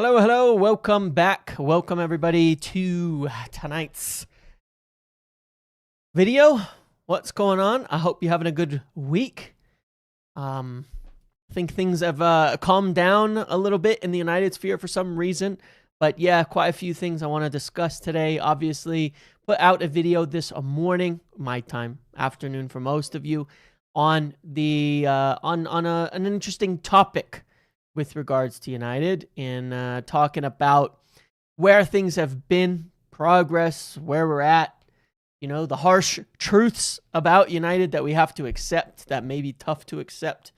Hello, hello. Welcome back. Welcome everybody to tonight's video. What's going on? I hope you're having a good week. I think things have calmed down a little bit in the United Sphere for some reason. But yeah, quite a few things I want to discuss today. Obviously, put out a video this morning, my time, afternoon for most of you, on the an interesting topic with regards to United in talking about where things have been, progress, where we're at, the harsh truths about United that we have to accept, that may be tough to accept,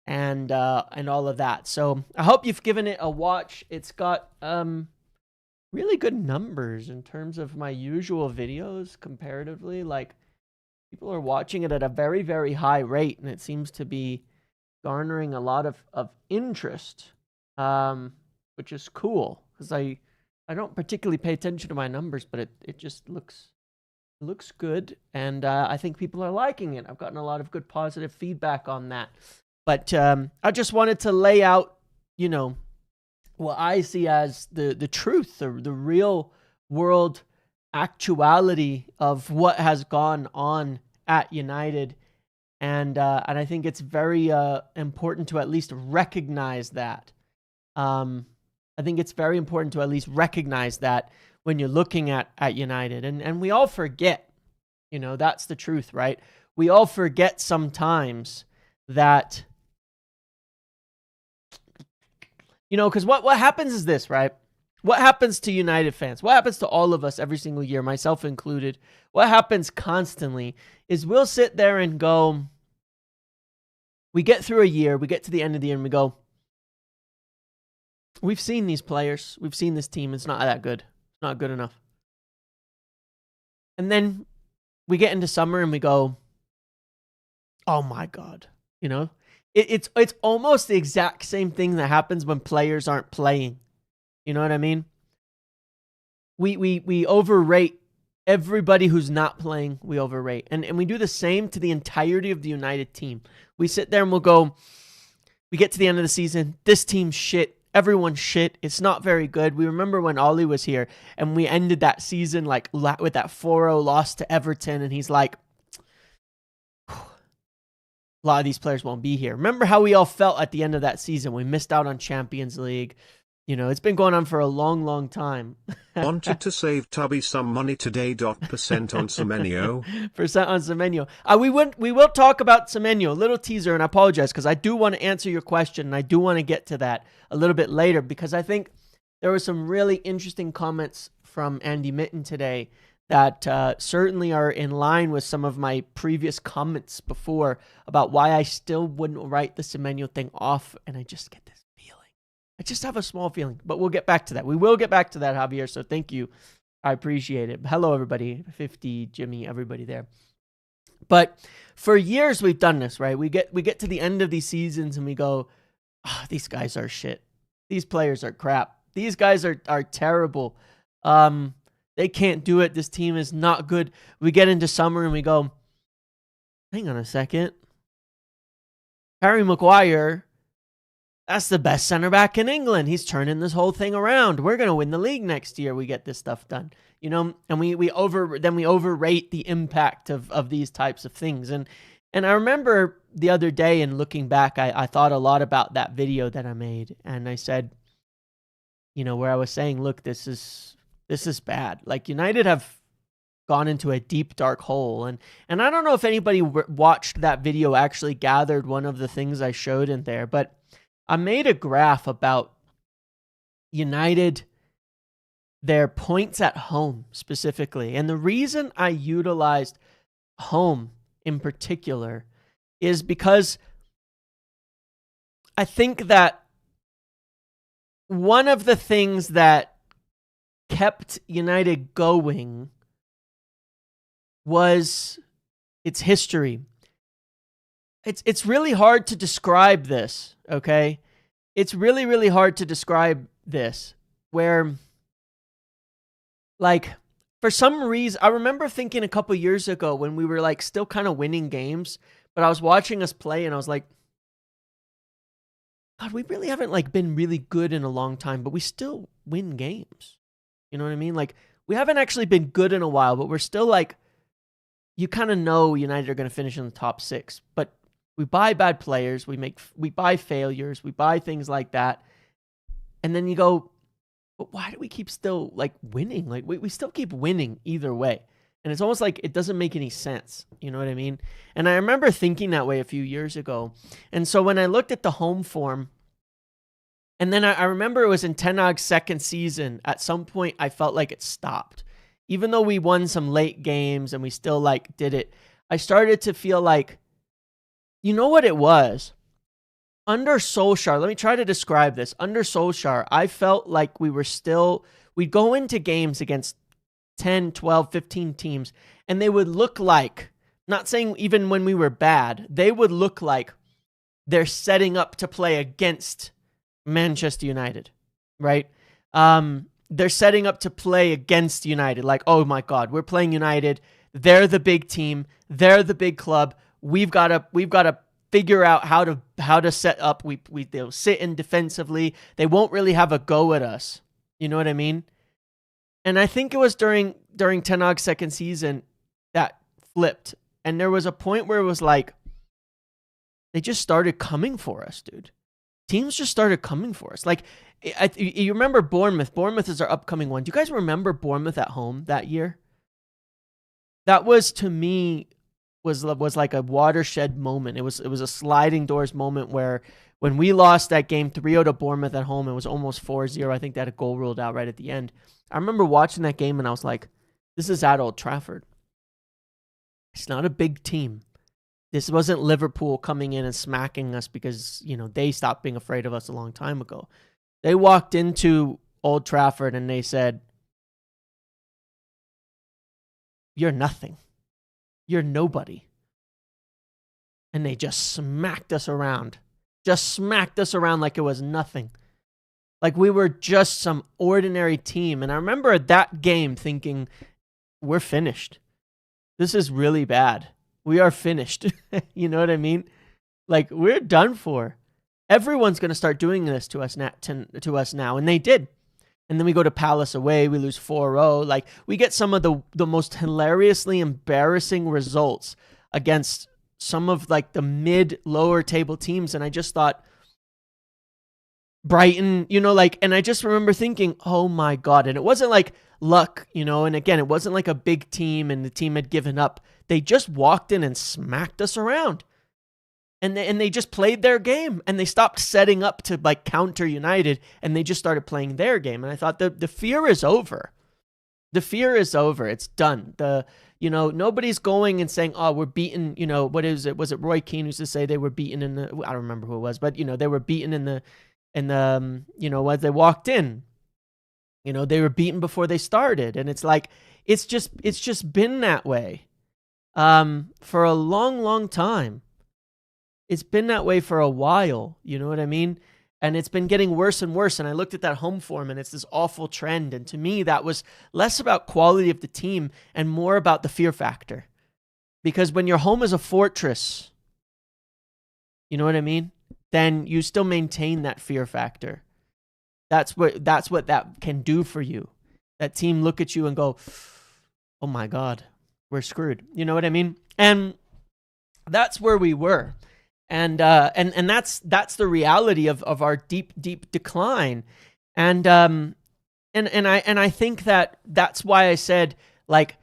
and all of that. So I hope you've given it a watch. It's got really good numbers in terms of my usual videos comparatively. Like, people are watching it at a very, very high rate, and it seems to be garnering a lot of interest, which is cool because I don't particularly pay attention to my numbers, but it just looks good, and I think people are liking it. I've gotten a lot of good positive feedback on that. But I just wanted to lay out, what I see as the truth, the real world actuality of what has gone on at United. And I think it's very important to at least recognize that. I think it's very important to at least recognize that when you're looking at United. And we all forget, that's the truth, right? We all forget sometimes that, because what happens is this, right? What happens to United fans? What happens to all of us every single year, myself included? What happens constantly is we'll sit there and go, we get through a year, we get to the end of the year, and we go, we've seen these players, we've seen this team, it's not that good. It's not good enough. And then we get into summer and we go, oh my God, It's almost the exact same thing that happens when players aren't playing. You know what I mean? We overrate everybody who's not playing. We overrate. And we do the same to the entirety of the United team. We sit there and we'll go, we get to the end of the season, this team's shit, everyone's shit, it's not very good. We remember when Ollie was here and we ended that season like with that 4-0 loss to Everton, and he's like, a lot of these players won't be here. Remember how we all felt at the end of that season? We missed out on Champions League. It's been going on for a long, long time. Wanted to save Tubby some money today. Percent on Semenyo. Percent on Semenyo. We will talk about Semenyo. A little teaser, and I apologize because I do want to answer your question, and I do want to get to that a little bit later because I think there were some really interesting comments from Andy Mitten today that certainly are in line with some of my previous comments before about why I still wouldn't write the Semenyo thing off, and I just get this feeling. I just have a small feeling, but we'll get back to that. We will get back to that, Javier, so thank you. I appreciate it. Hello, everybody. 50, Jimmy, everybody there. But for years, we've done this, right? We get to the end of these seasons, and we go, these guys are shit. These players are crap. These guys are terrible. They can't do it. This team is not good. We get into summer, and we go, hang on a second. Harry Maguire, that's the best center back in England. He's turning this whole thing around. We're going to win the league next year. We get this stuff done, and we overrate the impact of these types of things. And I remember the other day, and looking back, I thought a lot about that video that I made. And I said, where I was saying, look, this is bad. Like, United have gone into a deep, dark hole. And I don't know if anybody watched that video, actually gathered one of the things I showed in there, but I made a graph about United, their points at home specifically. And the reason I utilized home in particular is because I think that one of the things that kept United going was its history. It's really hard to describe this, okay? It's really, really hard to describe this, where, like, for some reason, I remember thinking a couple years ago when we were, like, still kind of winning games, but I was watching us play and I was like, God, we really haven't like been really good in a long time, but we still win games. You know what I mean? Like we haven't actually been good in a while, but we're still like, you kind of know United are going to finish in the top 6, but we buy bad players, we buy failures, we buy things like that. And then you go, but why do we keep still like winning? Like we still keep winning either way. And it's almost like it doesn't make any sense. You know what I mean? And I remember thinking that way a few years ago. And so when I looked at the home form, and then I remember it was in Ten Hag's second season, at some point I felt like it stopped. Even though we won some late games and we still like did it, I started to feel like, you know what it was? Under Solskjaer, let me try to describe this. Under Solskjaer, I felt like we'd go into games against 10, 12, 15 teams, and they would look like, not saying even when we were bad, they would look like they're setting up to play against Manchester United, right? They're setting up to play against United. Like, oh my God, we're playing United. They're the big team. They're the big club. We've got to figure out how to set up. They'll sit in defensively. They won't really have a go at us. You know what I mean? And I think it was during Ten Hag's second season that flipped. And there was a point where it was like, they just started coming for us, dude. Teams just started coming for us. Like, you remember Bournemouth? Bournemouth is our upcoming one. Do you guys remember Bournemouth at home that year? That was, to me, was like a watershed moment. It was a sliding doors moment where when we lost that game 3-0 to Bournemouth at home, it was almost 4-0. I think they had a goal ruled out right at the end. I remember watching that game and I was like, this is at Old Trafford. It's not a big team. This wasn't Liverpool coming in and smacking us because, you know, they stopped being afraid of us a long time ago. They walked into Old Trafford and they said, you're nothing. You're nobody. And they just smacked us around. Just smacked us around like it was nothing. Like we were just some ordinary team. And I remember that game thinking, we're finished. This is really bad. We are finished. You know what I mean? Like, we're done for. Everyone's going to start doing this to us now. And they did. And then we go to Palace away. We lose 4-0. Like, we get some of the most hilariously embarrassing results against some of, like, the mid-lower table teams. And I just thought, Brighton, you know, like, and I just remember thinking, oh my God. And it wasn't like luck, you know, and again, it wasn't like a big team and the team had given up. They just walked in and smacked us around. And they just played their game and they stopped setting up to like counter United and they just started playing their game. And I thought the fear is over. The fear is over. It's done. Nobody's going and saying, oh, we're beaten. You know, what is it? Was it Roy Keane who used to say they were beaten in the, I don't remember who it was, but you know, they were beaten in the, you know, as they walked in, you know, they were beaten before they started. And it's like, it's just been that way. For a long, long time. It's been that way for a while, you know what I mean? And it's been getting worse and worse. And I looked at that home form and it's this awful trend. And to me, that was less about quality of the team and more about the fear factor. Because when your home is a fortress, you know what I mean? Then you still maintain that fear factor. That's what that can do for you. That team look at you and go, oh my God, we're screwed. You know what I mean? And that's where we were. And that's the reality of our deep decline. And I think that's why I said, like,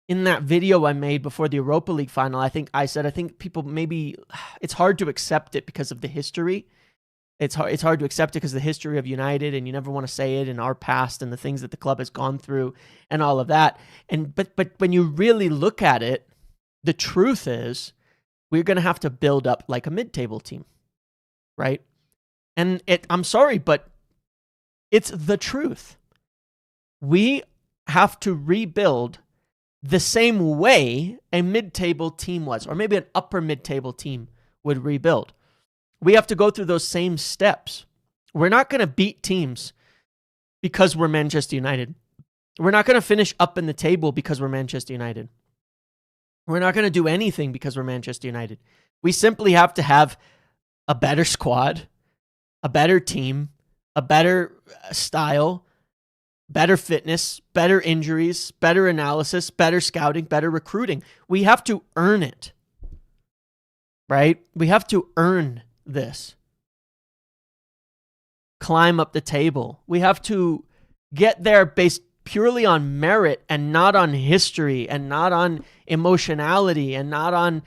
in that video I made before the Europa League final, I think people maybe it's hard to accept it because of the history. It's hard to accept it because of the history of United, and you never want to say it in our past and the things that the club has gone through and all of that. But when you really look at it, the truth is we're going to have to build up like a mid-table team, right? And I'm sorry, but it's the truth. We have to rebuild the same way a mid-table team was, or maybe an upper mid-table team would rebuild. We have to go through those same steps. We're not going to beat teams because we're Manchester United. We're not going to finish up in the table because we're Manchester United. We're not going to do anything because we're Manchester United. We simply have to have a better squad, a better team, a better style, better fitness, better injuries, better analysis, better scouting, better recruiting. We have to earn it, right? We have to earn this. Climb up the table. We have to get there based purely on merit and not on history and not on emotionality and not on,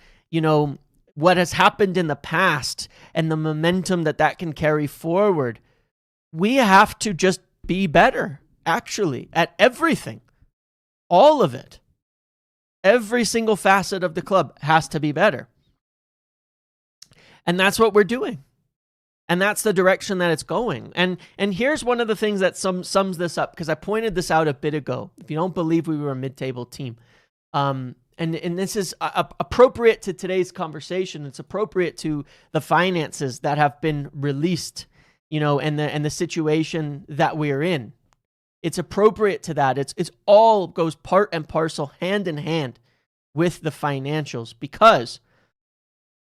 what has happened in the past and the momentum that can carry forward. We have to just be better, actually, at everything. All of it. Every single facet of the club has to be better. And that's what we're doing. And that's the direction that it's going. And here's one of the things that sums this up, because I pointed this out a bit ago. If you don't believe we were a mid-table team, and this is appropriate to today's conversation. It's appropriate to the finances that have been released, and the situation that we're in. It's appropriate to that. It's all goes part and parcel, hand in hand with the financials, because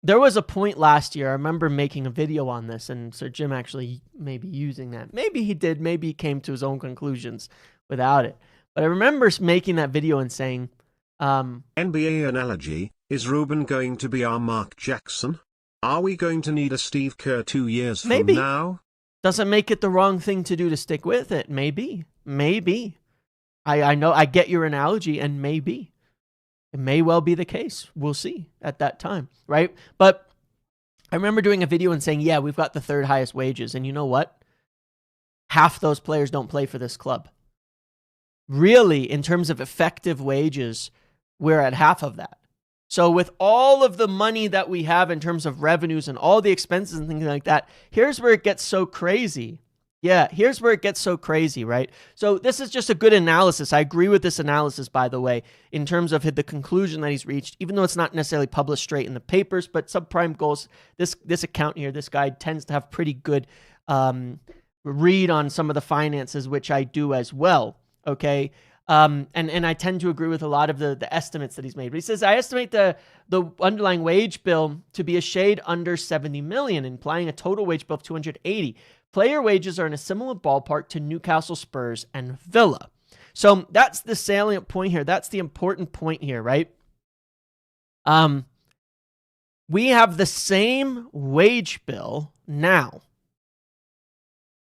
there was a point last year, I remember making a video on this, and Sir Jim actually maybe using that. Maybe he did. Maybe he came to his own conclusions without it. But I remember making that video and saying, NBA analogy, is Ruben going to be our Mark Jackson? Are we going to need a Steve Kerr 2 years from now? Doesn't make it the wrong thing to do to stick with it. Maybe. I know, I get your analogy, and maybe. It may well be the case. We'll see at that time, right? But I remember doing a video and saying, yeah, we've got the third highest wages. And you know what? Half those players don't play for this club. Really, in terms of effective wages, we're at half of that. So with all of the money that we have in terms of revenues and all the expenses and things like that, here's where it gets so crazy. Yeah, here's where it gets so crazy, right? So this is just a good analysis. I agree with this analysis, by the way, in terms of the conclusion that he's reached, even though it's not necessarily published straight in the papers, but Subprime Goals, this account here, this guy tends to have pretty good read on some of the finances, which I do as well, okay? And I tend to agree with a lot of the estimates that he's made. But he says, I estimate the underlying wage bill to be a shade under 70 million, implying a total wage bill of 280. Player wages are in a similar ballpark to Newcastle, Spurs, and Villa. So that's the salient point here. That's the important point here, right? We have the same wage bill now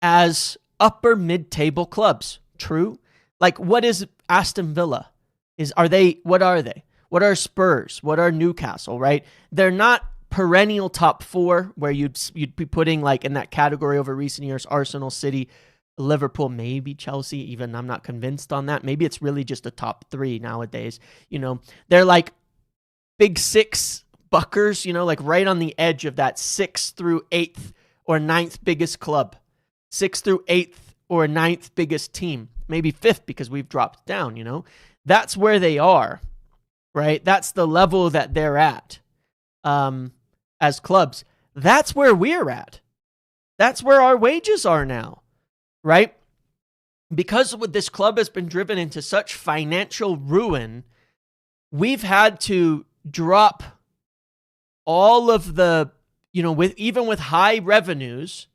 as upper mid-table clubs. True? Like, what is Aston Villa? What are they? What are Spurs? What are Newcastle, right? They're not perennial top four, where you'd be putting like in that category over recent years, Arsenal, City, Liverpool, maybe Chelsea, even. I'm not convinced on that. Maybe it's really just a top three nowadays. They're like big six buckers, like right on the edge of that 6th through 8th or 9th biggest club, 6th through 8th or 9th biggest team, maybe 5th because we've dropped down, That's where they are, right? That's the level that they're at. As clubs, that's where we're at. That's where our wages are now, right? Because this club has been driven into such financial ruin, we've had to drop all of the, with high revenues,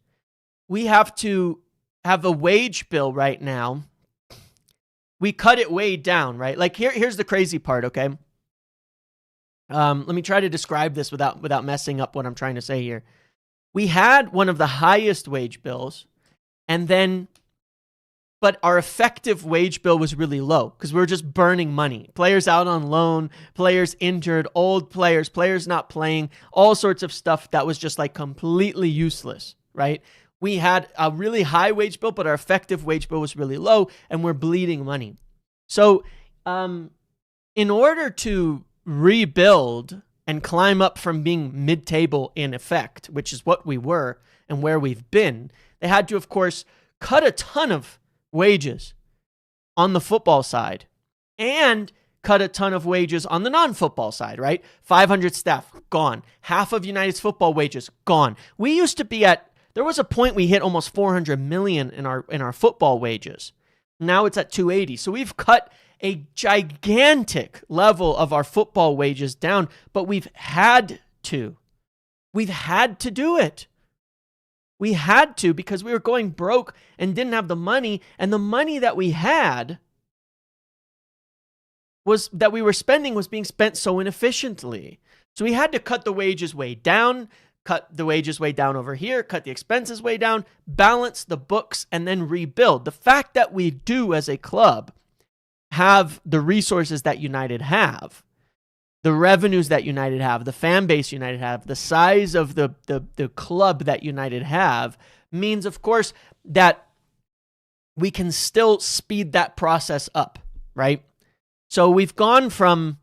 we have to have a wage bill right now. We cut it way down, right? Like here's the crazy part, okay? Let me try to describe this without messing up what I'm trying to say here. We had one of the highest wage bills, but our effective wage bill was really low because we were just burning money. Players out on loan, players injured, old players not playing, all sorts of stuff that was just like completely useless, right? We had a really high wage bill, but our effective wage bill was really low, and we're bleeding money. So, in order to rebuild and climb up from being mid-table in effect, which is what we were and where we've been, they had to, of course, cut a ton of wages on the football side and cut a ton of wages on the non-football side, right? 500 staff, gone. Half of United's football wages, gone. We used to be there was a point we hit almost 400 million in our football wages. Now it's at 280. So we've cut a gigantic level of our football wages down, but we've had to. We've had to do it. We had to because we were going broke and didn't have the money. And the money that we had that we were spending was being spent so inefficiently. So we had to cut the wages way down, cut the wages way down over here, cut the expenses way down, balance the books, and then rebuild. The fact that we do as a club have the resources that United have, the revenues that United have, the fan base United have, the size of the club that United have, means, of course, that we can still speed that process up, right? So we've gone from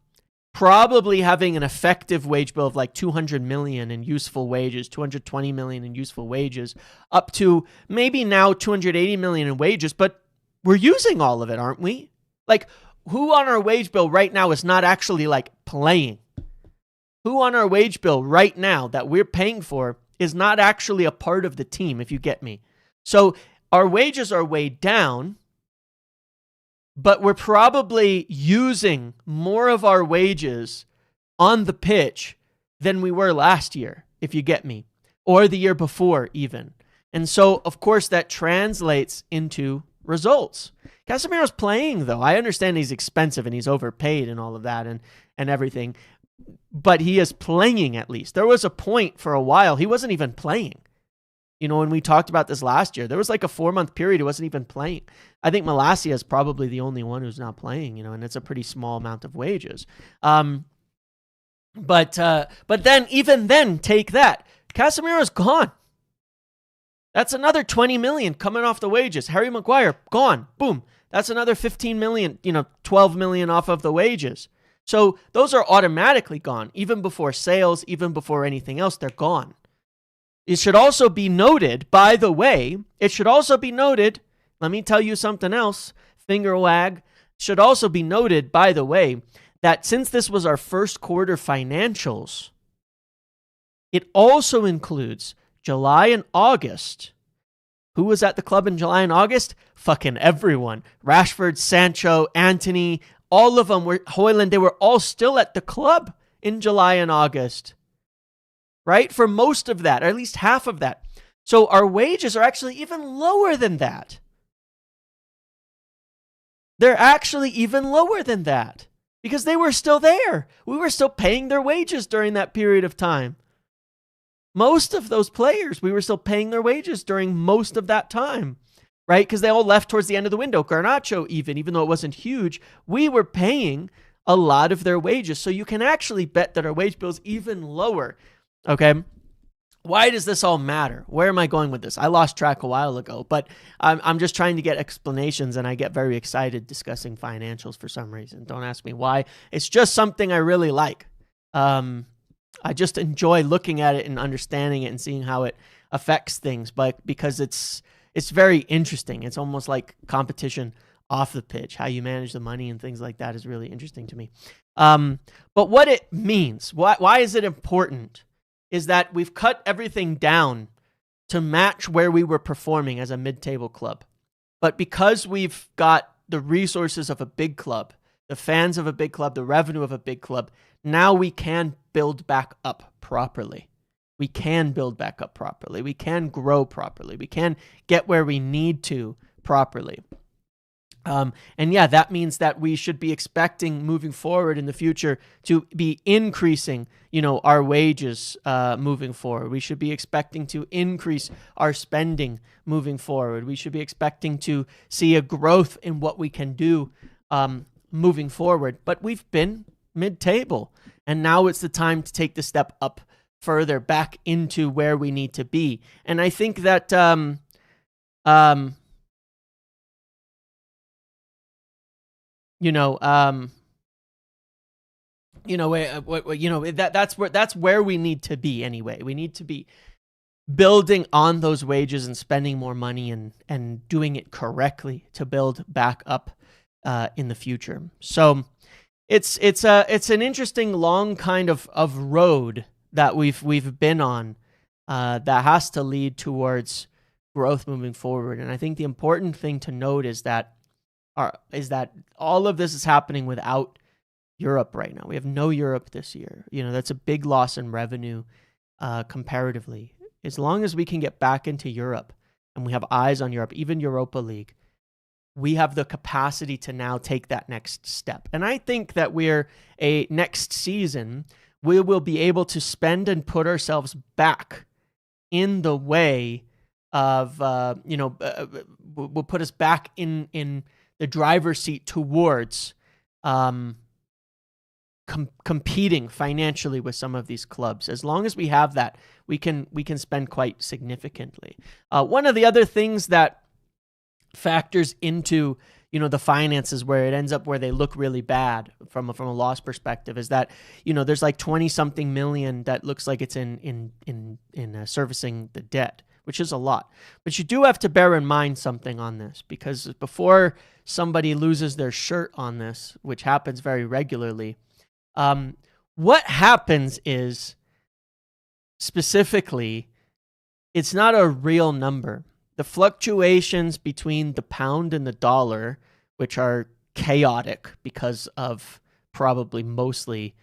probably having an effective wage bill of like 200 million in useful wages, 220 million in useful wages, up to maybe now 280 million in wages, but we're using all of it, aren't we? Like, who on our wage bill right now is not actually like playing? Who on our wage bill right now that we're paying for is not actually a part of the team, if you get me? So our wages are way down, but we're probably using more of our wages on the pitch than we were last year, if you get me, or the year before even. And so, of course, that translates into results. Casemiro's playing, though. I understand he's expensive and he's overpaid and all of that and everything, but he is playing at least. There was a point for a while he wasn't even playing. You know, when we talked about this last year, there was like a 4-month period he wasn't even playing. I think Malacia is probably the only one who's not playing, you know, and it's a pretty small amount of wages. But then, even then, take that. Casemiro's gone. That's another 20 million coming off the wages. Harry Maguire, gone. Boom. That's another 15 million, 12 million off of the wages. So those are automatically gone. Even before sales, even before anything else, they're gone. It should also be noted, by the way, let me tell you something else, finger wag, should also be noted, by the way, that since this was our first quarter financials, it also includes July and August. Who was at the club in July and August? Fucking everyone. Rashford, Sancho, Antony, all of them were, Højlund, they were all still at the club in July and August. Right? For most of that, or at least half of that. So our wages are actually even lower than that. They're actually even lower than that because they were still there. We were still paying their wages during that period of time. Most of those players, we were still paying their wages during most of that time, right? Because they all left towards the end of the window. Garnacho even though it wasn't huge, we were paying a lot of their wages. So you can actually bet that our wage bill is even lower. Okay, why does this all matter? Where am I going with this? I lost track a while ago, but I'm just trying to get explanations, and I get very excited discussing financials for some reason. Don't ask me why. It's just something I really like. I just enjoy looking at it and understanding it and seeing how it affects things, but because it's very interesting. It's almost like competition off the pitch. How you manage the money and things like that is really interesting to me. But what it means, why is it important? Is that we've cut everything down to match where we were performing as a mid-table club. But because we've got the resources of a big club, the fans of a big club, the revenue of a big club, now we can build back up properly. We can build back up properly. We can grow properly. We can get where we need to properly. And yeah, that means that we should be expecting moving forward in the future to be increasing, our wages moving forward. We should be expecting to increase our spending moving forward. We should be expecting to see a growth in what we can do moving forward. But we've been mid-table, and now it's the time to take the step up further back into where we need to be. And I think that that's where we need to be anyway. We need to be building on those wages and spending more money and doing it correctly to build back up in the future. So it's an interesting long kind of road that we've been on that has to lead towards growth moving forward. And I think the important thing to note is that all of this is happening without Europe right now. We have no Europe this year. That's a big loss in revenue comparatively. as long as we can get back into Europe and we have eyes on Europe, even Europa League, we have the capacity to now take that next step. And I think that next season, we will be able to spend and put ourselves back in the way of, will put us back in the driver's seat towards competing financially with some of these clubs. As long as we have that, we can spend quite significantly. One of the other things that factors into the finances where it ends up where they look really bad from a loss perspective is that there's like 20 something million that looks like it's in servicing the debt, which is a lot. But you do have to bear in mind something on this, because before somebody loses their shirt on this, which happens very regularly, what happens is, specifically, it's not a real number. The fluctuations between the pound and the dollar, which are chaotic because of probably mostly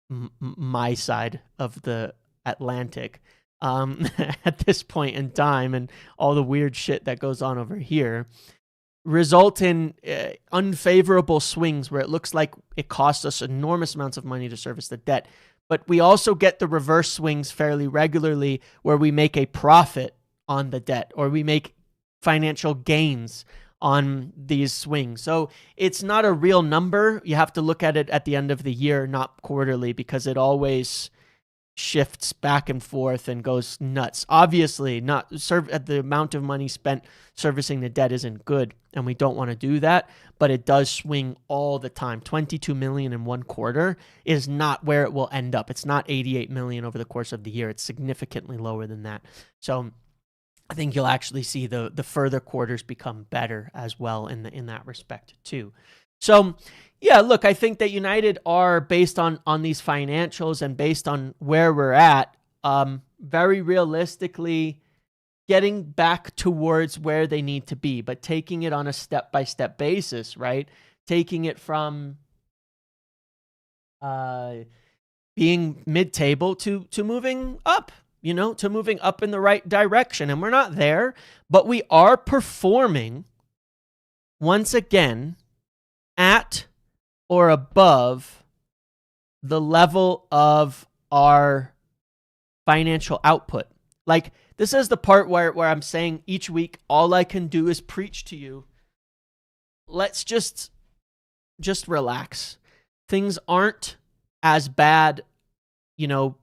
my side of the Atlantic at this point in time, and all the weird shit that goes on over here, result in unfavorable swings where it looks like it costs us enormous amounts of money to service the debt. But we also get the reverse swings fairly regularly where we make a profit on the debt, or we make financial gains on these swings. So it's not a real number. You have to look at it at the end of the year, not quarterly, because it always shifts back and forth and goes nuts. Obviously, the amount of money spent servicing the debt isn't good, and we don't want to do that, but it does swing all the time. 22 million in one quarter is not where it will end up. It's not 88 million over the course of the year. It's significantly lower than that. So I think you'll actually see the further quarters become better as well in that respect too. So yeah, look, I think that United are, based on these financials and based on where we're at, very realistically getting back towards where they need to be, but taking it on a step-by-step basis, right? Taking it from being mid-table to moving up, to moving up in the right direction. And we're not there, but we are performing once again at or above the level of our financial output. Like, this is the part where I'm saying each week, all I can do is preach to you. Let's just relax. Things aren't as bad,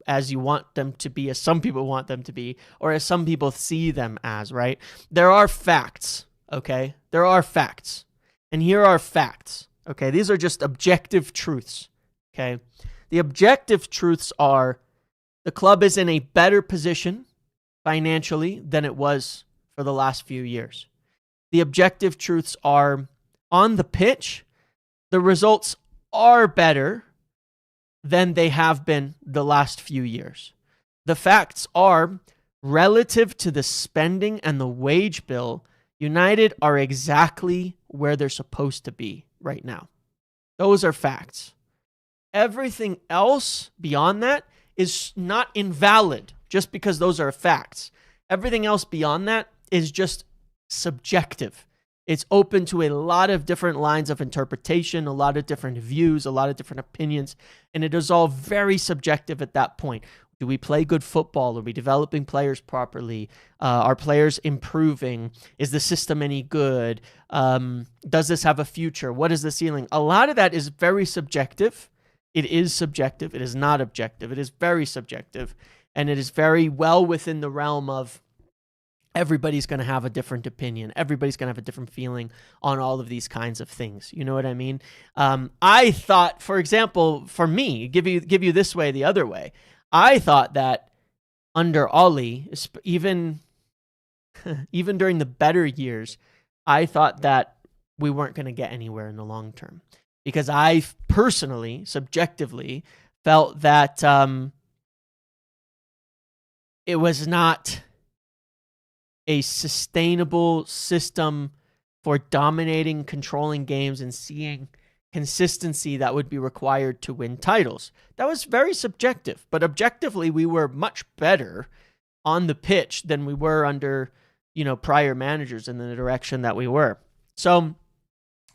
as you want them to be, as some people want them to be, or as some people see them as, right? There are facts, okay? There are facts. And here are facts, okay? These are just objective truths, okay? The objective truths are the club is in a better position financially than it was for the last few years. The objective truths are, on the pitch, the results are better than they have been the last few years. The facts are, relative to the spending and the wage bill, United are exactly where they're supposed to be right now. Those are facts. Everything else beyond that is not invalid just because those are facts. Everything else beyond that is just subjective. It's open to a lot of different lines of interpretation, a lot of different views, a lot of different opinions, and it is all very subjective at that point. Do we play good football? Are we developing players properly? Are players improving? Is the system any good? Does this have a future? What is the ceiling? A lot of that is very subjective. It is subjective. It is not objective. It is very subjective. And it is very well within the realm of everybody's going to have a different opinion. Everybody's going to have a different feeling on all of these kinds of things. You know what I mean? I thought, for example, for me, give you this way, the other way, I thought that under Ollie, even during the better years, I thought that we weren't going to get anywhere in the long term, because I personally, subjectively, felt that it was not a sustainable system for dominating, controlling games, and seeing consistency that would be required to win titles. That was very subjective, but objectively, we were much better on the pitch than we were under, prior managers in the direction that we were. So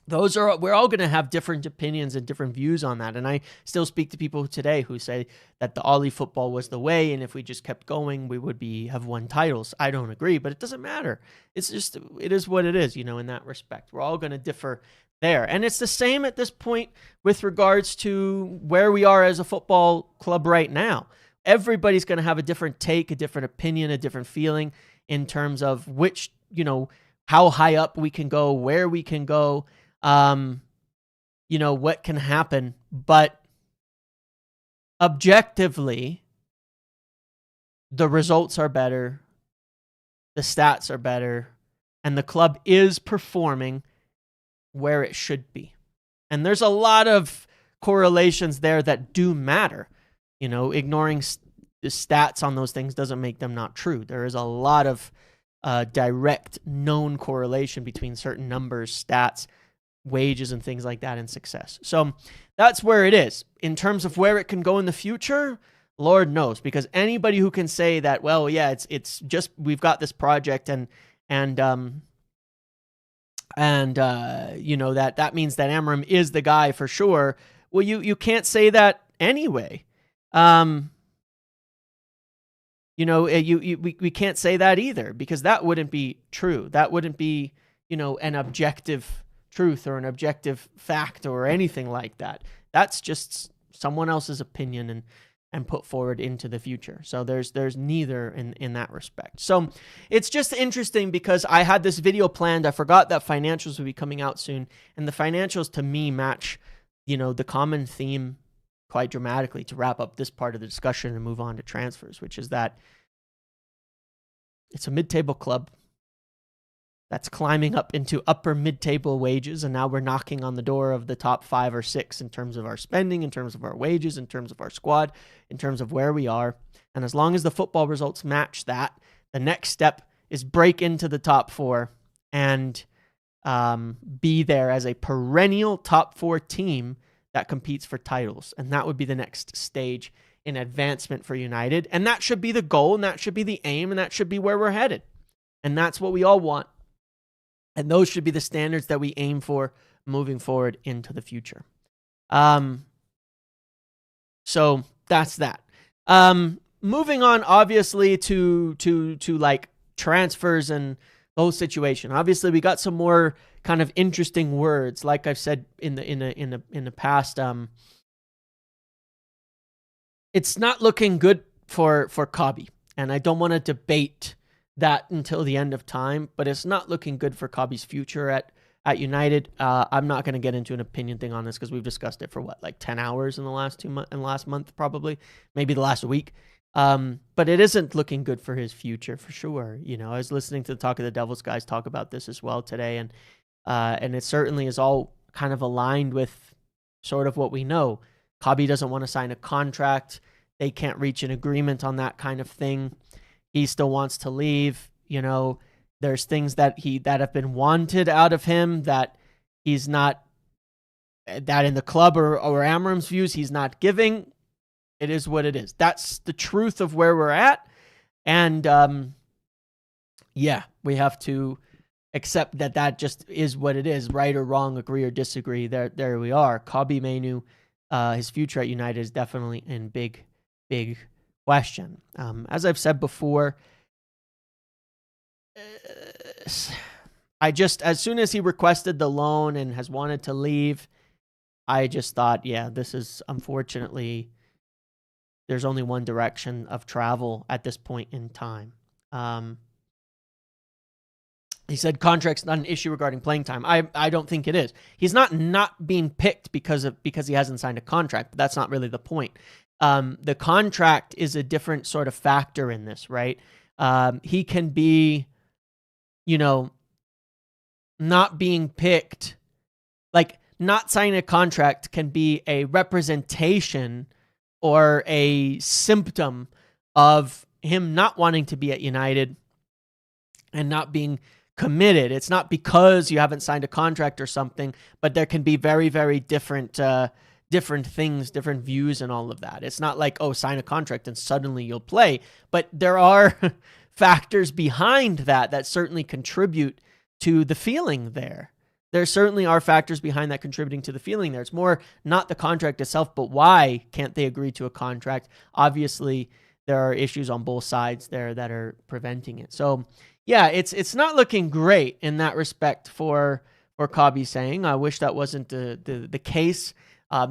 we're all going to have different opinions and different views on that. And I still speak to people today who say that the Ollie football was the way, and if we just kept going, we would have won titles. I don't agree, but it doesn't matter. It is what it is, in that respect. We're all going to differ there. And it's the same at this point with regards to where we are as a football club right now. Everybody's going to have a different take, a different opinion, a different feeling in terms of which, how high up we can go, where we can go, what can happen. But objectively, the results are better, the stats are better, and the club is performing where it should be. And there's a lot of correlations there that do matter. Ignoring the stats on those things doesn't make them not true. There is a lot of direct known correlation between certain numbers, stats, wages, and things like that, and success. So that's where it is. In terms of where it can go in the future, Lord knows, because anybody who can say that, well, yeah, it's just we've got this project and that means that Amram is the guy for sure. Well, you can't say that anyway. We can't say that either, because that wouldn't be true. That wouldn't be, an objective truth or an objective fact or anything like that. That's just someone else's opinion and put forward into the future. So there's neither in that respect. So it's just interesting because I had this video planned. I forgot that financials would be coming out soon, and the financials to me match, the common theme quite dramatically to wrap up this part of the discussion and move on to transfers, which is that it's a mid-table club that's climbing up into upper mid-table wages, and now we're knocking on the door of the top 5 or 6 in terms of our spending, in terms of our wages, in terms of our squad, in terms of where we are. And as long as the football results match that, the next step is break into the top 4 and be there as a perennial top 4 team that competes for titles. And that would be the next stage in advancement for United. And that should be the goal, and that should be the aim, and that should be where we're headed. And that's what we all want. And those should be the standards that we aim for moving forward into the future. So that's that. Moving on, obviously, to like transfers and those situations. Obviously, we got some more kind of interesting words, like I've said in the past. It's not looking good for Kobbie, and I don't want to debate that until the end of time, but it's not looking good for Kobbie's future at United. I'm not going to get into an opinion thing on this because we've discussed it for 10 hours in the last last month, probably, maybe the last week. But it isn't looking good for his future for sure. I was listening to the Talk of the Devils guys talk about this as well today, and it certainly is all kind of aligned with sort of what we know. Kobbie doesn't want to sign a contract. They can't reach an agreement on that kind of thing. He still wants to leave. There's things that have been wanted out of him that he's not, that in the club or Amram's views, he's not giving. It is what it is. That's the truth of where we're at. And we have to accept that just is what it is. Right or wrong, agree or disagree. There we are. Kobbie Mainoo, his future at United is definitely in big question. As I've said before, as soon as he requested the loan and has wanted to leave, I just thought, this is unfortunately, there's only one direction of travel at this point in time. He said contract's not an issue regarding playing time. I don't think it is. He's not being picked because he hasn't signed a contract. But that's not really the point. The contract is a different sort of factor in this, right? He can be, not being picked, like not signing a contract can be a representation or a symptom of him not wanting to be at United and not being committed. It's not because you haven't signed a contract or something, but there can be very, very different different things, different views and all of that. It's not like, oh, sign a contract and suddenly you'll play. But there are factors behind that certainly contribute to the feeling there. There certainly are factors behind that contributing to the feeling there. It's more not the contract itself, but why can't they agree to a contract? Obviously, there are issues on both sides there that are preventing it. So, yeah, it's not looking great in that respect for Kobbie saying. I wish that wasn't the case.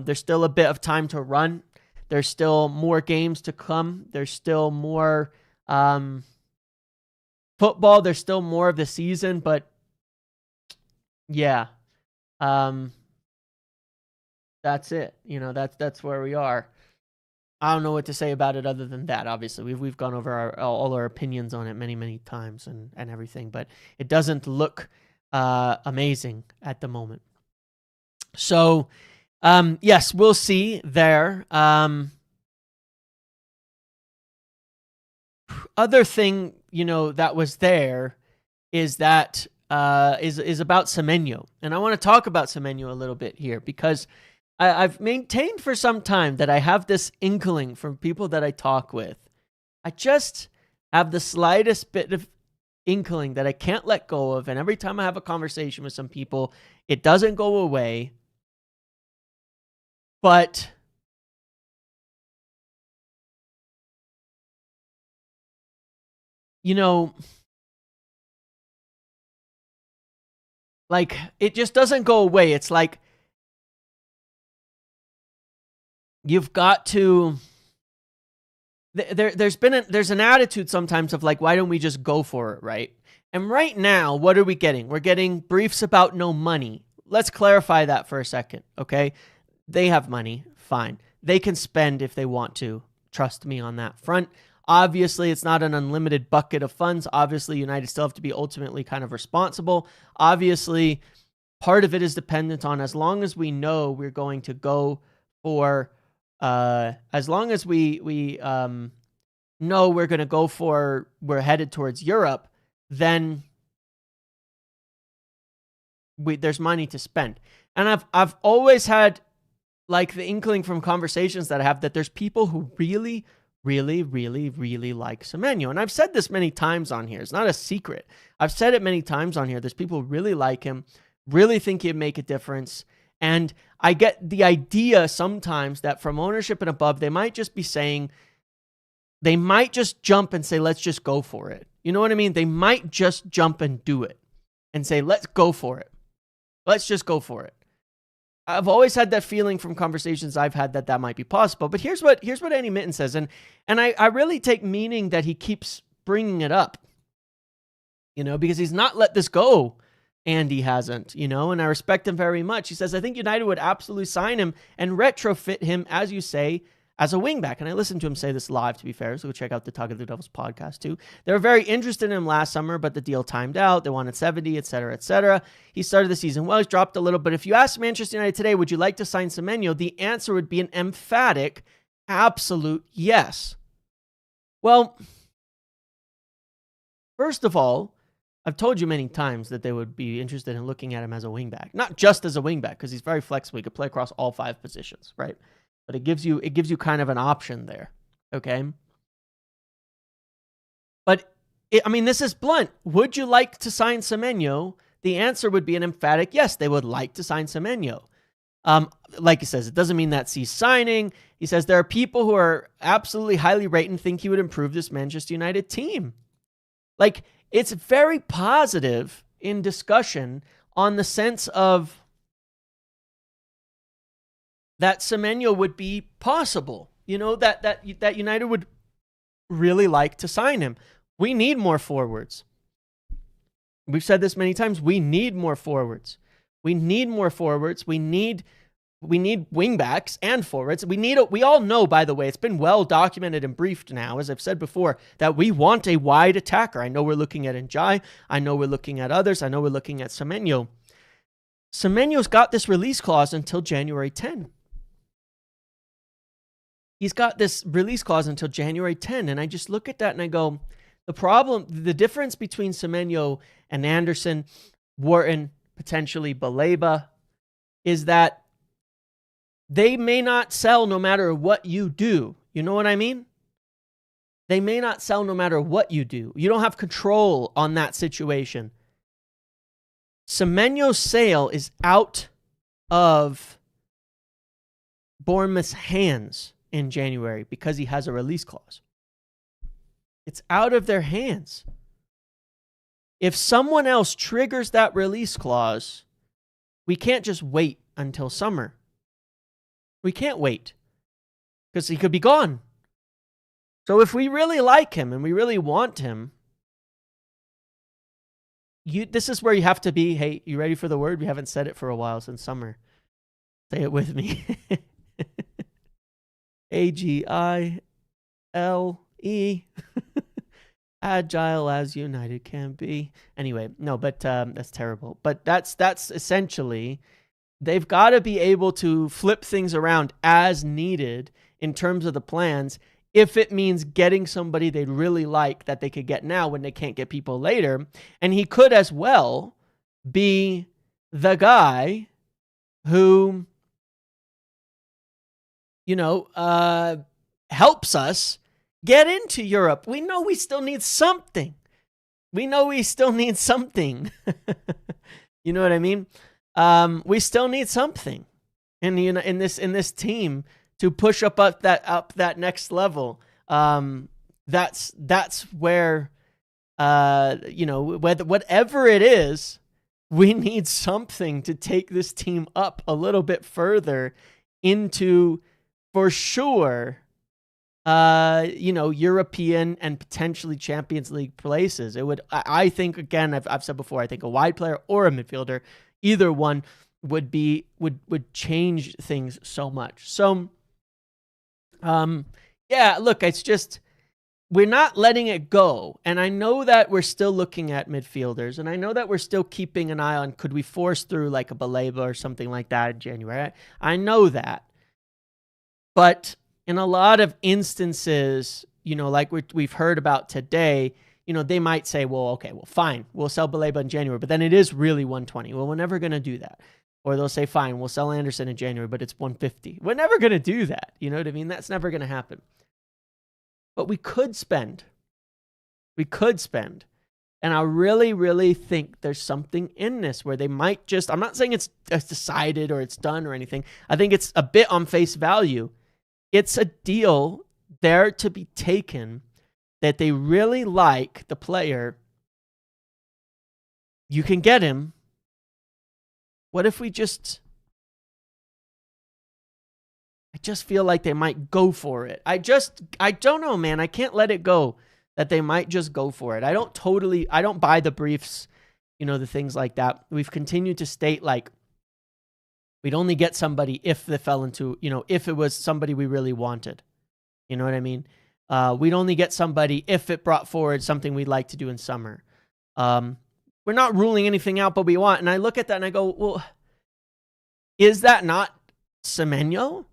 There's still a bit of time to run. There's still more games to come. There's still more football. There's still more of the season, but yeah, that's it. That's where we are. I don't know what to say about it other than that. Obviously, we've gone over all our opinions on it many times and everything, but it doesn't look amazing at the moment. So, yes, we'll see there. Other thing, that was there is that is about Semenyo. And I want to talk about Semenyo a little bit here because I've maintained for some time that I have this inkling from people that I talk with. I just have the slightest bit of inkling that I can't let go of. And every time I have a conversation with some people, it doesn't go away. But like it just doesn't go away. It's like you've got to. There's an attitude sometimes of like, why don't we just go for it, right? And right now, what are we getting? We're getting briefs about no money. Let's clarify that for a second, okay? They have money, fine. They can spend if they want to. Trust me on that front. Obviously, it's not an unlimited bucket of funds. Obviously, United still have to be ultimately kind of responsible. Obviously, part of it is dependent on as long as we know we're going to go for, as long as we know we're going to go for, we're headed towards Europe, then there's money to spend. And I've always had like the inkling from conversations that I have that there's people who really like Semenyo. And I've said this many times on here. It's not a secret. I've said it many times on here. There's people who really like him, really think he'd make a difference. And I get the idea sometimes that from ownership and above, they might just be saying, they might just jump and say, let's just go for it. You know what I mean? They might just jump and do it and say, let's go for it. Let's just go for it. I've always had that feeling from conversations I've had that might be possible. But here's what Andy Mitten says. And I really take meaning that he keeps bringing it up, because he's not let this go. Andy hasn't, and I respect him very much. He says, I think United would absolutely sign him and retrofit him, as you say, as a wingback. And I listened to him say this live, to be fair, so go check out the Talk of the Devils podcast too. They were very interested in him last summer, but the deal timed out. They wanted 70, et cetera, et cetera. He started the season well. He's dropped a little, but if you ask Manchester United today, would you like to sign Semenyo? The answer would be an emphatic, absolute yes. Well, first of all, I've told you many times that they would be interested in looking at him as a wingback. Not just as a wingback, because he's very flexible. He could play across all 5 positions, right? But it gives you kind of an option there, okay? But, this is blunt. Would you like to sign Semenyo? The answer would be an emphatic yes, they would like to sign Semenyo. Like he says, it doesn't mean that he's signing. He says there are people who are absolutely highly rated and think he would improve this Manchester United team. Like, it's very positive in discussion on the sense of that Semenyo would be possible, that United would really like to sign him. We need more forwards. We've said this many times. We need more forwards. We need more forwards. We need wingbacks and forwards. We all know, by the way, it's been well documented and briefed now, as I've said before, that we want a wide attacker. I know we're looking at Njai. I know we're looking at others. I know we're looking at Semenyo. Semenyo's got this release clause until January 10. He's got this release clause until January 10. And I just look at that and I go, the difference between Semenyo and Anderson, Wharton, potentially Baleba, is that they may not sell no matter what you do. You know what I mean? They may not sell no matter what you do. You don't have control on that situation. Semenyo's sale is out of Bournemouth's hands in January because he has a release clause. It's out of their hands. If someone else triggers that release clause, we can't just wait until summer. We can't wait because he could be gone. So if we really like him and we really want him, this is where you have to be. Hey, you ready for the word? We haven't said it for a while since summer. Say it with me. Agile. Agile as United can be. Anyway, no, but that's terrible. But that's essentially, they've got to be able to flip things around as needed in terms of the plans, if it means getting somebody they'd really like that they could get now when they can't get people later. And he could as well be the guy who, helps us get into Europe. We know we still need something. You know what I mean? We still need something in this team to push up that next level. That's where whatever it is, we need something to take this team up a little bit further into, for sure, European and potentially Champions League places. It would, I think, again, I've said before, I think a wide player or a midfielder, either one would change things so much. So, look, it's just, we're not letting it go. And I know that we're still looking at midfielders, and I know that we're still keeping an eye on, could we force through like a Baleba or something like that in January? I know that. But in a lot of instances, like we've heard about today, they might say, well, okay, well, fine, we'll sell Baleba in January, but then it is really 120. Well, we're never going to do that. Or they'll say, fine, we'll sell Anderson in January, but it's 150. We're never going to do that. You know what I mean? That's never going to happen. But we could spend. And I really, really think there's something in this where they might just, I'm not saying it's decided or it's done or anything. I think it's a bit on face value. It's a deal there to be taken that they really like the player. You can get him. What if I just feel like they might go for it. I don't know, man. I can't let it go that they might just go for it. I don't buy the briefs, the things like that. We've continued to state like, we'd only get somebody if they fell into, if it was somebody we really wanted. You know what I mean? We'd only get somebody if it brought forward something we'd like to do in summer. We're not ruling anything out, but we want. And I look at that and I go, well, is that not Semenyo?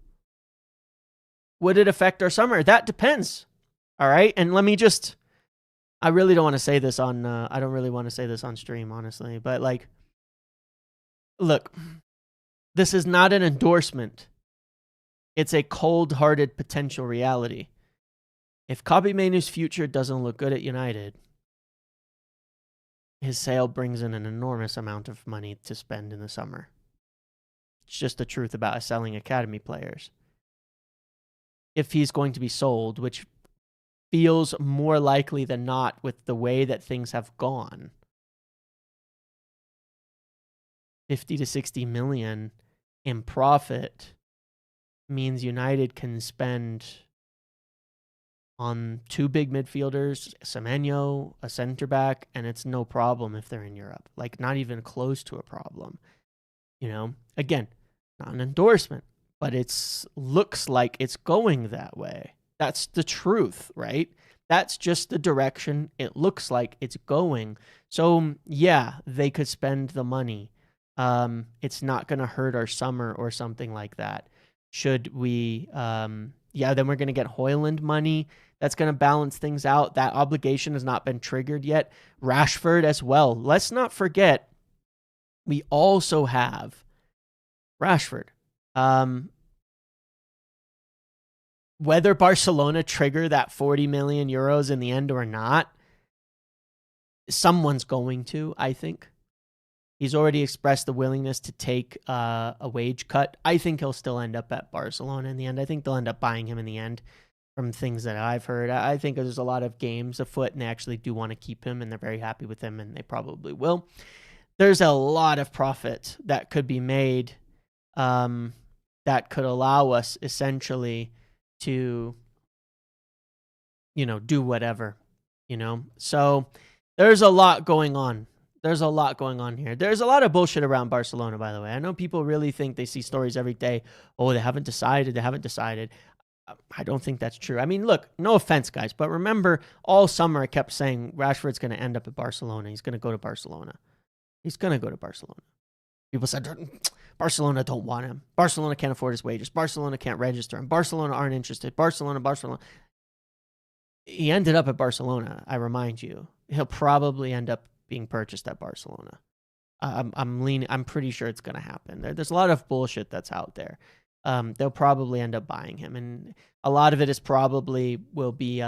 Would it affect our summer? That depends. All right. And let me just, I really don't want to say this on, I don't really want to say this on stream, honestly. But like, look, this is not an endorsement. It's a cold-hearted potential reality. If Kobbie Mainoo's future doesn't look good at United, his sale brings in an enormous amount of money to spend in the summer. It's just the truth about selling academy players. If he's going to be sold, which feels more likely than not with the way that things have gone, 50 to 60 million in profit means United can spend on two big midfielders, Semenyo, a center back, and it's no problem if they're in Europe. Like, not even close to a problem. Again, not an endorsement, but it looks like it's going that way. That's the truth, right? That's just the direction it looks like it's going. So, yeah, they could spend the money. It's not going to hurt our summer or something like that. Should we, then we're going to get Højlund money. That's going to balance things out. That obligation has not been triggered yet. Rashford as well. Let's not forget, we also have Rashford. whether Barcelona trigger that 40 million euros in the end or not, someone's going to, I think. He's already expressed the willingness to take a wage cut. I think he'll still end up at Barcelona in the end. I think they'll end up buying him in the end from things that I've heard. I think there's a lot of games afoot, and they actually do want to keep him, and they're very happy with him, and they probably will. There's a lot of profit that could be made that could allow us essentially to, do whatever, So there's a lot going on. There's a lot going on here. There's a lot of bullshit around Barcelona, by the way. I know people really think they see stories every day. Oh, they haven't decided. I don't think that's true. I mean, look, no offense, guys, but remember all summer I kept saying Rashford's going to end up at Barcelona. He's going to go to Barcelona. People said, Barcelona don't want him. Barcelona can't afford his wages. Barcelona can't register him. Barcelona aren't interested. Barcelona. He ended up at Barcelona, I remind you. He'll probably end up being purchased at Barcelona. I'm pretty sure it's going to happen. There's a lot of bullshit that's out there. They'll probably end up buying him, and a lot of it is probably will be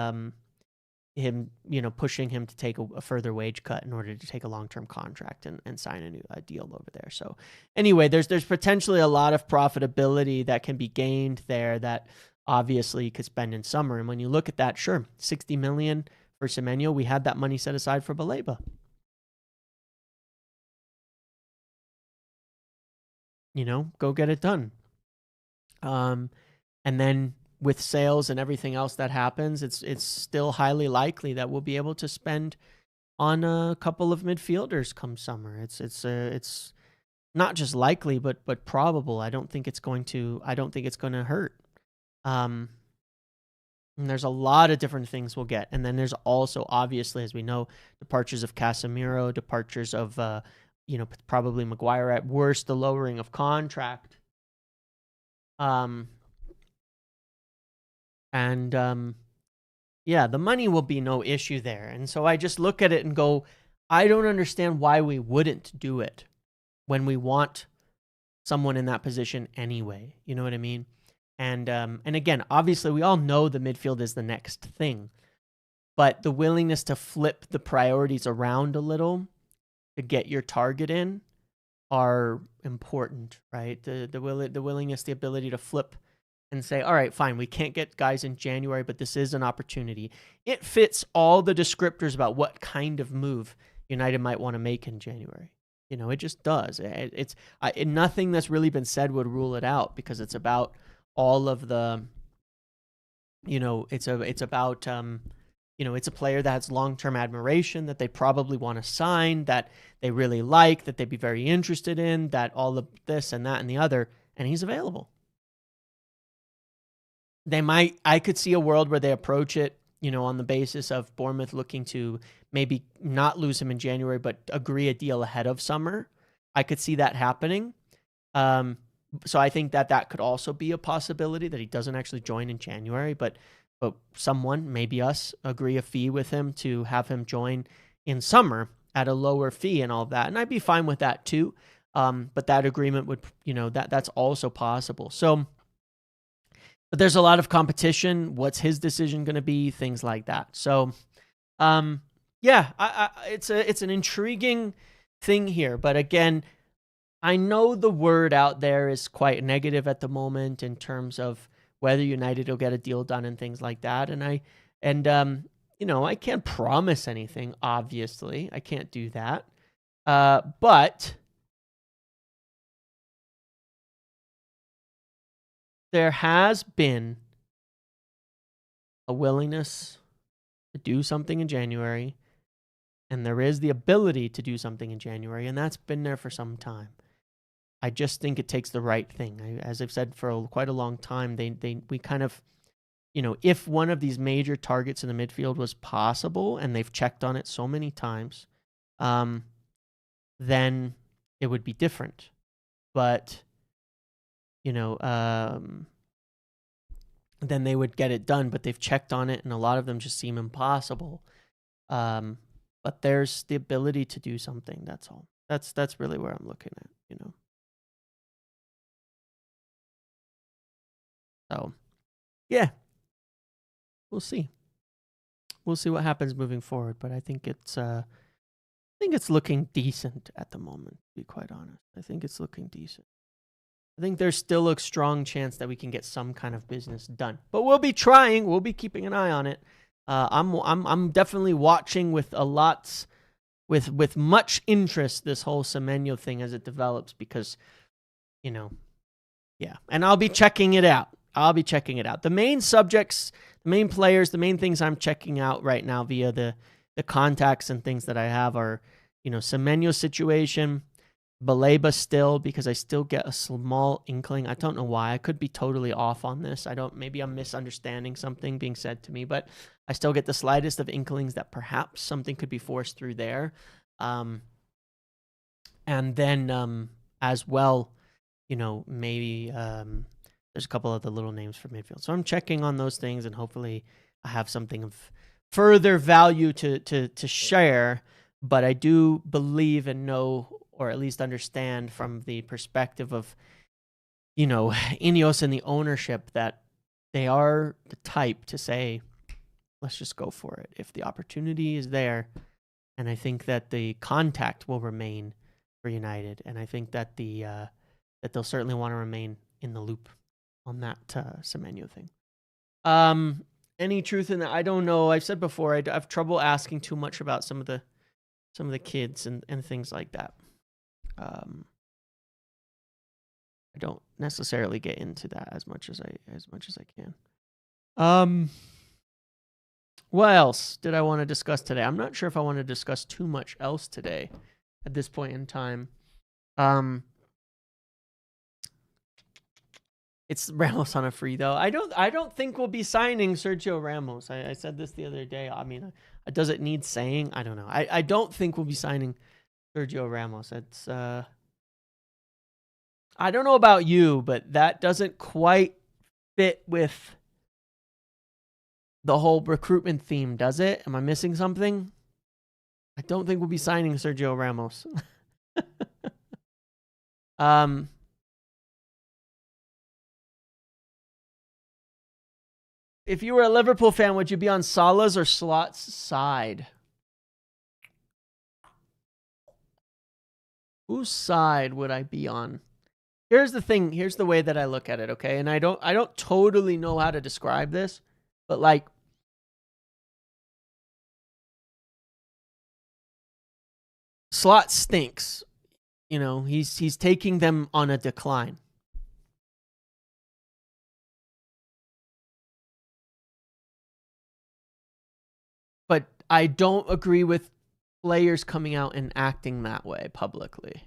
him, pushing him to take a further wage cut in order to take a long-term contract and sign a new deal over there. So anyway, there's potentially a lot of profitability that can be gained there that obviously you could spend in summer. And when you look at that, sure, 60 million for Semenyo, we had that money set aside for Baleba. Go get it done. And then with sales and everything else that happens, it's still highly likely that we'll be able to spend on a couple of midfielders come summer. It's not just likely, but probable. I don't think it's going to hurt. And there's a lot of different things we'll get. And then there's also, obviously, as we know, departures of Casemiro, departures of probably Maguire, at worst, the lowering of contract. The money will be no issue there. And so I just look at it and go, I don't understand why we wouldn't do it when we want someone in that position anyway. You know what I mean? And again, obviously we all know the midfield is the next thing, but the willingness to flip the priorities around a little to get your target in are important, right? The willingness, the ability to flip and say, all right, fine, we can't get guys in January, but this is an opportunity. It fits all the descriptors about what kind of move United might want to make in January. It just does. It's nothing that's really been said would rule it out, because it's about all of the, it's a player that has long-term admiration, that they probably want to sign, that they really like, that they'd be very interested in, that all of this and that and the other, and he's available. I could see a world where they approach it, on the basis of Bournemouth looking to maybe not lose him in January, but agree a deal ahead of summer. I could see that happening. So I think that could also be a possibility, that he doesn't actually join in January, but someone, maybe us, agree a fee with him to have him join in summer at a lower fee and all that. And I'd be fine with that too. But that agreement would, that's also possible. So, but there's a lot of competition. What's his decision going to be? Things like that. So, it's an intriguing thing here. But again, I know the word out there is quite negative at the moment in terms of whether United will get a deal done and things like that. And I can't promise anything, obviously. I can't do that. But there has been a willingness to do something in January, and there is the ability to do something in January, and that's been there for some time. I just think it takes the right thing. As I've said for quite a long time, we kind of, if one of these major targets in the midfield was possible, and they've checked on it so many times, then it would be different. But, then they would get it done, but they've checked on it, and a lot of them just seem impossible. But there's the ability to do something. That's all. That's really where I'm looking at, So, yeah, we'll see. We'll see what happens moving forward, but I think it's looking decent at the moment, to be quite honest. I think it's looking decent. I think there's still a strong chance that we can get some kind of business done. But we'll be trying. We'll be keeping an eye on it. I'm definitely watching with much interest this whole Semenyo thing as it develops because, yeah. And I'll be checking it out. The main subjects, the main players, the main things I'm checking out right now via the contacts and things that I have are, Semenyo situation, Baleba still, because I still get a small inkling. I don't know why. I could be totally off on this. Maybe I'm misunderstanding something being said to me, but I still get the slightest of inklings that perhaps something could be forced through there. And then as well, maybe there's a couple of the little names for midfield. So I'm checking on those things, and hopefully I have something of further value to share. But I do believe and know, or at least understand from the perspective of, Ineos and the ownership, that they are the type to say, let's just go for it if the opportunity is there. And I think that the contact will remain for United, and I think that that they'll certainly want to remain in the loop on that Semenyo thing. Any truth in that? I don't know. I've said before, I have trouble asking too much about some of the kids and things like that. I don't necessarily get into that as much as I can. What else did I want to discuss today? I'm not sure if I want to discuss too much else today at this point in time. It's Ramos on a free, though. I don't think we'll be signing Sergio Ramos. I said this the other day. I mean, does it need saying? I don't know. I don't think we'll be signing Sergio Ramos. It's I don't know about you, but that doesn't quite fit with the whole recruitment theme, does it? Am I missing something? I don't think we'll be signing Sergio Ramos. If you were a Liverpool fan, would you be on Salah's or Slot's side? Whose side would I be on? Here's the thing. Here's the way that I look at it, okay? And I don't totally know how to describe this, but like, Slot stinks. He's taking them on a decline. But I don't agree with players coming out and acting that way publicly.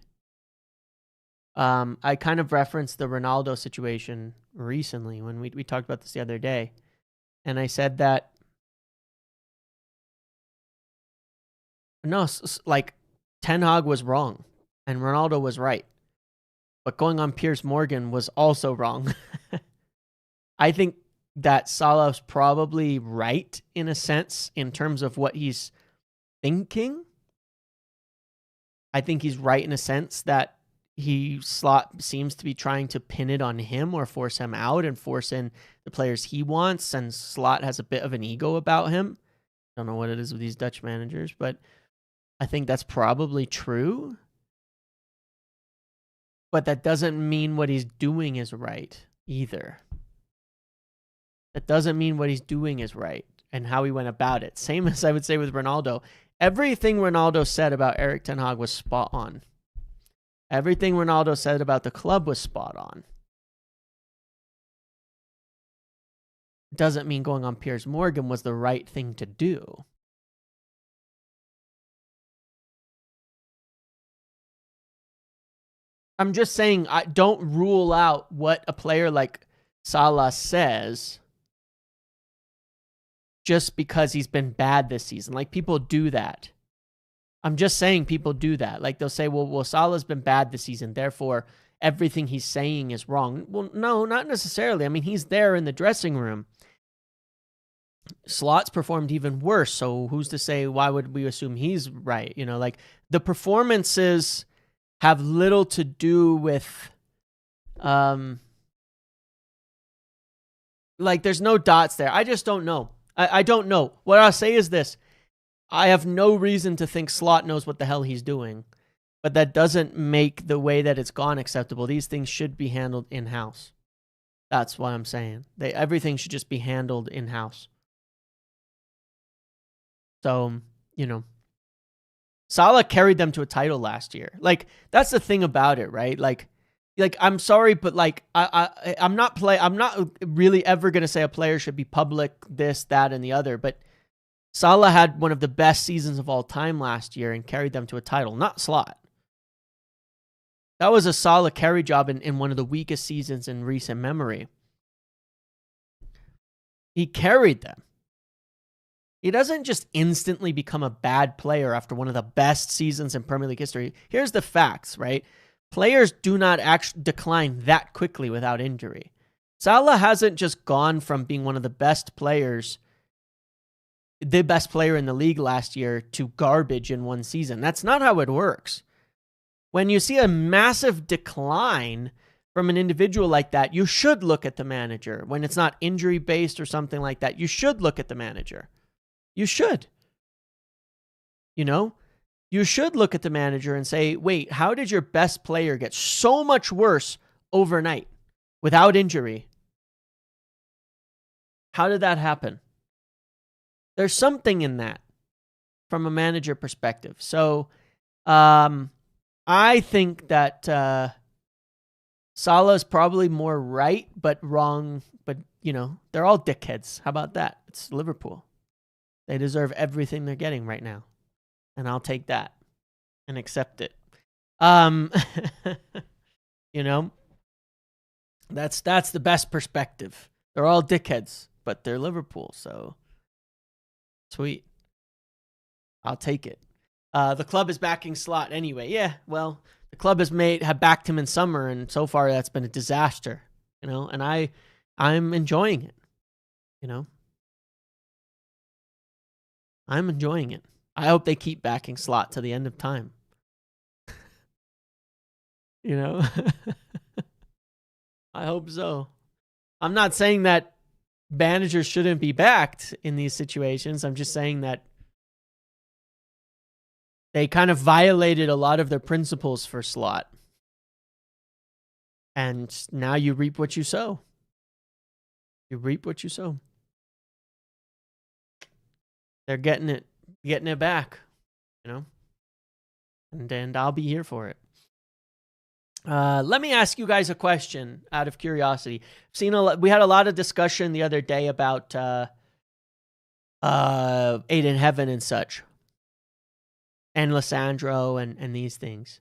I kind of referenced the Ronaldo situation recently when we talked about this the other day. And I said that, no, like, Ten Hag was wrong and Ronaldo was right. But going on Piers Morgan was also wrong. I think that Salah's probably right in a sense in terms of what he's thinking. I think he's right in a sense that Slot seems to be trying to pin it on him or force him out and force in the players he wants. And Slot has a bit of an ego about him. I don't know what it is with these Dutch managers, but I think that's probably true. But that doesn't mean what he's doing is right either. That doesn't mean what he's doing is right and how he went about it. Same as I would say with Ronaldo. Everything Ronaldo said about Erik ten Hag was spot on. Everything Ronaldo said about the club was spot on. Doesn't mean going on Piers Morgan was the right thing to do. I'm just saying, I don't rule out what a player like Salah says just because he's been bad this season. Like, people do that. I'm just saying people do that. Like, they'll say, well, Salah's been bad this season, therefore everything he's saying is wrong. Well, no, not necessarily. I mean, he's there in the dressing room. Slot's performed even worse, so who's to say, why would we assume he's right? Like, the performances have little to do with, like, there's no dots there. I just don't know. I don't know. What I'll say is this. I have no reason to think Slot knows what the hell he's doing, but that doesn't make the way that it's gone acceptable. These things should be handled in-house. That's what I'm saying. Everything should just be handled in-house. So, you know, Salah carried them to a title last year. Like, that's the thing about it, right? Like I'm sorry, but like I'm not really ever gonna say a player should be public, this, that, and the other. But Salah had one of the best seasons of all time last year and carried them to a title, not Slot. That was a Salah carry job in one of the weakest seasons in recent memory. He carried them. He doesn't just instantly become a bad player after one of the best seasons in Premier League history. Here's the facts, right? Players do not actually decline that quickly without injury. Salah hasn't just gone from being one of the best players, the best player in the league last year, to garbage in one season. That's not how it works. When you see a massive decline from an individual like that, you should look at the manager. When it's not injury-based or something like that, you should look at the manager. You should. You know? You should look at the manager and say, wait, how did your best player get so much worse overnight without injury? How did that happen? There's something in that from a manager perspective. So, I think that Salah is probably more right, but wrong. But, you know, they're all dickheads. How about that? It's Liverpool. They deserve everything they're getting right now. And I'll take that and accept it. You know, that's the best perspective. They're all dickheads, but they're Liverpool. So, sweet. I'll take it. The club is backing Slot anyway. Yeah, well, the club have backed him in summer, and so far that's been a disaster, you know, and I'm enjoying it, you know. I'm enjoying it. I hope they keep backing Slot to the end of time. You know? I hope so. I'm not saying that managers shouldn't be backed in these situations. I'm just saying that they kind of violated a lot of their principles for Slot. And now you reap what you sow. You reap what you sow. They're getting it back, you know? And I'll be here for it. Let me ask you guys a question out of curiosity. We had a lot of discussion the other day about Aiden Heaven and such. And Lissandro and these things.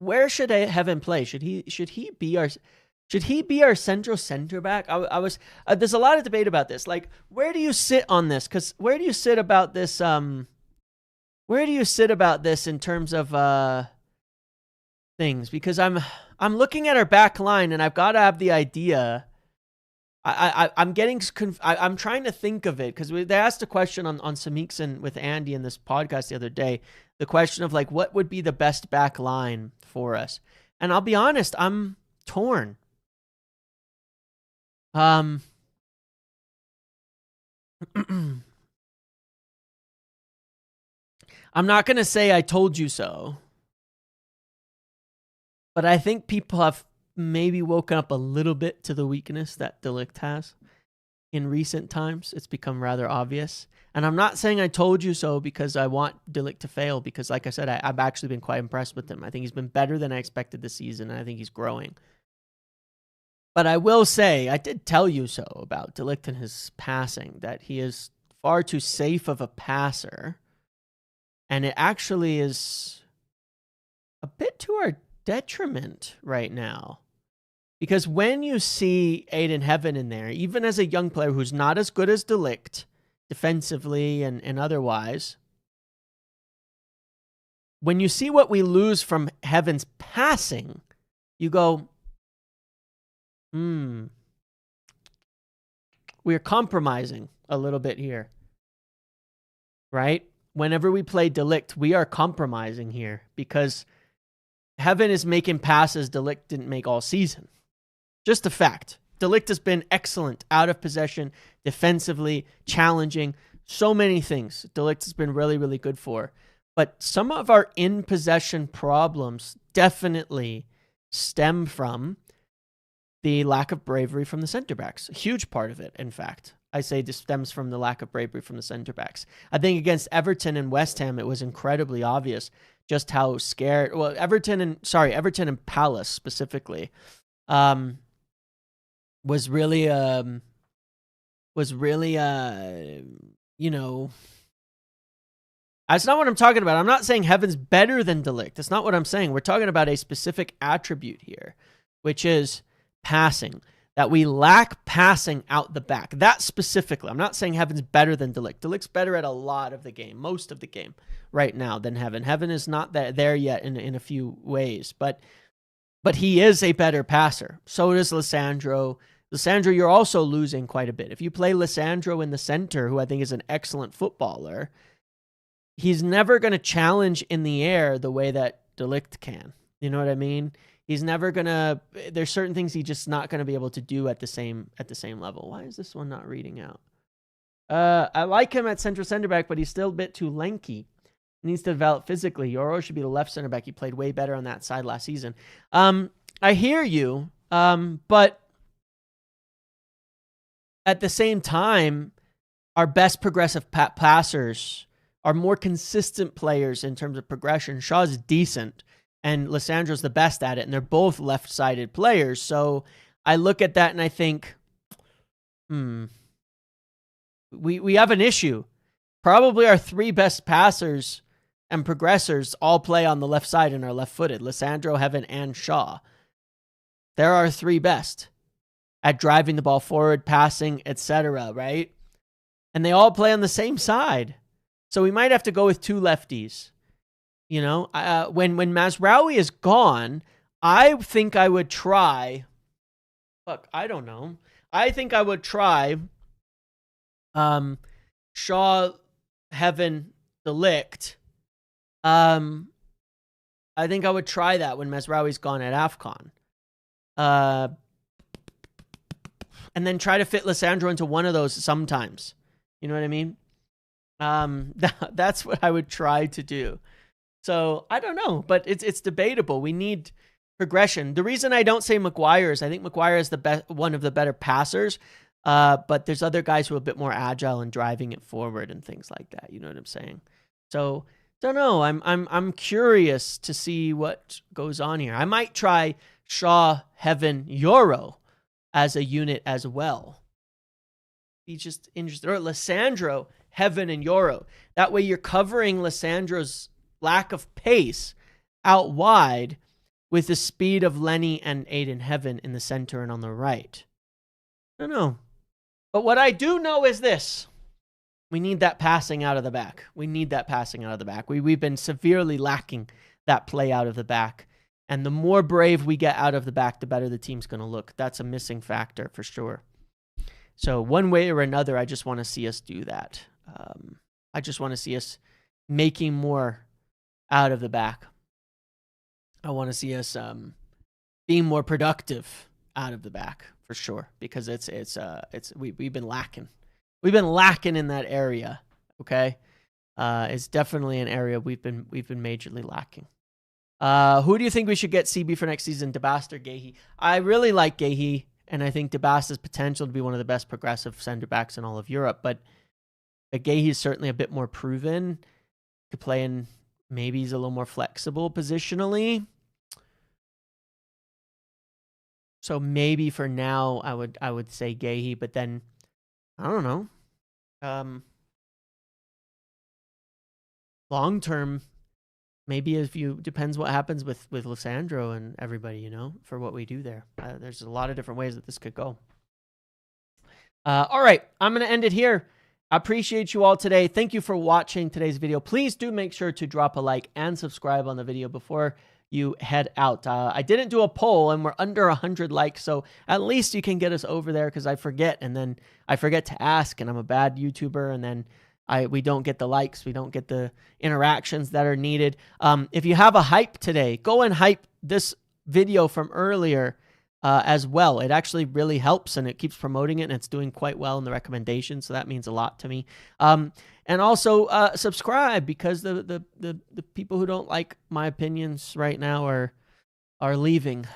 Where should Heaven play? Should he be our central center back? I was there's a lot of debate about this. Like, where do you sit on this? Because where do you sit about this? Where do you sit about this in terms of things? Because I'm looking at our back line and I've got to have the idea. I'm trying to think of it because they asked a question on Samikson with Andy in this podcast the other day. The question of like, what would be the best back line for us? And I'll be honest, I'm torn. I'm not going to say I told you so, but I think people have maybe woken up a little bit to the weakness that De Ligt has in recent times. It's become rather obvious. And I'm not saying I told you so because I want De Ligt to fail, because like I said, I've actually been quite impressed with him. I think he's been better than I expected this season, and I think he's growing. But I will say, I did tell you so about De Ligt and his passing, that he is far too safe of a passer. And it actually is a bit to our detriment right now. Because when you see Aiden Heaven in there, even as a young player who's not as good as De Ligt, defensively and otherwise, when you see what we lose from Heaven's passing, you go, we're compromising a little bit here, right? Whenever we play De Ligt, we are compromising here because Heaven is making passes De Ligt didn't make all season. Just a fact. De Ligt has been excellent out of possession, defensively, challenging, so many things De Ligt has been really, really good for. But some of our in-possession problems definitely stem from the lack of bravery from the center backs. A huge part of it, in fact. I say this stems from the lack of bravery from the center backs. I think against Everton and West Ham, it was incredibly obvious just how scared. Well, Everton and Palace specifically was really you know. That's not what I'm talking about. I'm not saying Heaven's better than De Ligt. That's not what I'm saying. We're talking about a specific attribute here, which is passing. That we lack passing out the back. That specifically. I'm not saying Heaven's better than De Ligt. De Ligt's better at a lot of the game, most of the game right now than Heaven. Heaven is not there yet in a few ways, but he is a better passer. So is Lissandro. Lissandro, you're also losing quite a bit. If you play Lissandro in the center, who I think is an excellent footballer, he's never going to challenge in the air the way that De Ligt can. You know what I mean? He's never going to, there's certain things he's just not going to be able to do at the same level. Why is this one not reading out? I like him at central center back, but he's still a bit too lanky. He needs to develop physically. Yoro should be the left center back. He played way better on that side last season. I hear you, but at the same time, our best progressive passers are more consistent players in terms of progression. Shaw's decent, and Lissandro's the best at it, and they're both left-sided players. So I look at that and I think, we have an issue. Probably our three best passers and progressors all play on the left side and are left-footed. Lissandro, Heaven, and Shaw. They're our three best at driving the ball forward, passing, etc., right? And they all play on the same side. So we might have to go with two lefties. You know, when Mazraoui is gone, I think I would try. Look, I don't know. I think I would try Shaw, Heaven, De Ligt. I think I would try that when Mazraoui's gone at AFCON. And then try to fit Lissandro into one of those sometimes. You know what I mean? That's what I would try to do. So I don't know, but it's debatable. We need progression. The reason I don't say Maguire is I think Maguire is one of the better passers, but there's other guys who are a bit more agile in driving it forward and things like that. You know what I'm saying? So don't know. I'm curious to see what goes on here. I might try Shaw, Heaven, Yoro as a unit as well. Be just interested. Or Lissandro, Heaven, and Yoro. That way you're covering Lissandro's lack of pace out wide with the speed of Lenny and Aiden Heaven in the center and on the right. I don't know. But what I do know is this. We need that passing out of the back. We've been severely lacking that play out of the back. And the more brave we get out of the back, the better the team's going to look. That's a missing factor for sure. So one way or another, I just want to see us do that. I just want to see us making more out of the back. I want to see us being more productive out of the back for sure, because we've been lacking. We've been lacking in that area. Okay, it's definitely an area we've been majorly lacking. Who do you think we should get CB for next season, DeBast or Gahey? I really like Gahey, and I think DeBast has potential to be one of the best progressive center backs in all of Europe. But Gahey is certainly a bit more proven. Could play in, maybe he's a little more flexible positionally. So maybe for now, I would say Gahey, but then I don't know. Long term, maybe depends what happens with Lissandro and everybody, you know, for what we do there. There's a lot of different ways that this could go. All right, I'm going to end it here. I appreciate you all today. Thank you for watching today's video. Please do make sure to drop a like and subscribe on the video before you head out. I didn't do a poll, and we're under 100 likes, so at least you can get us over there, because I forget, and then I forget to ask, and I'm a bad YouTuber, and then we don't get the likes, we don't get the interactions that are needed. If you have a hype today, go and hype this video from earlier as well. It actually really helps, and it keeps promoting it, and it's doing quite well in the recommendations. So that means a lot to me. And also subscribe, because the people who don't like my opinions right now are leaving,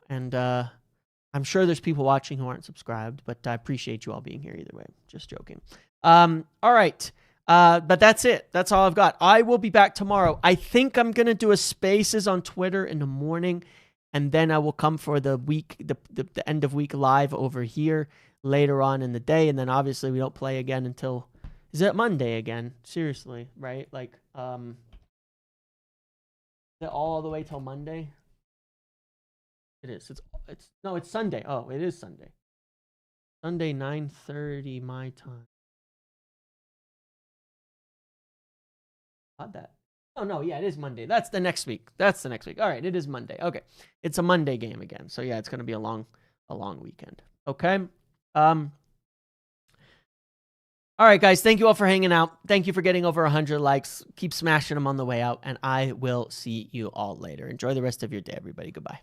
and I'm sure there's people watching who aren't subscribed, but I appreciate you all being here either way. Just joking. All right. But that's it. That's all I've got. I will be back tomorrow. I think I'm going to do a Spaces on Twitter in the morning, and then I will come for the week, the end of week live over here later on in the day. And then obviously we don't play again until, is it Monday again? Seriously, right? Like, is it all the way till Monday? It is. It's Sunday. Oh, it is Sunday. Sunday, 9:30 my time. Not that. Oh, no, yeah, it is Monday. That's the next week. All right, it is Monday. Okay. It's a Monday game again. So, yeah, it's going to be a long weekend. Okay? All right, guys, thank you all for hanging out. Thank you for getting over 100 likes. Keep smashing them on the way out, and I will see you all later. Enjoy the rest of your day, everybody. Goodbye.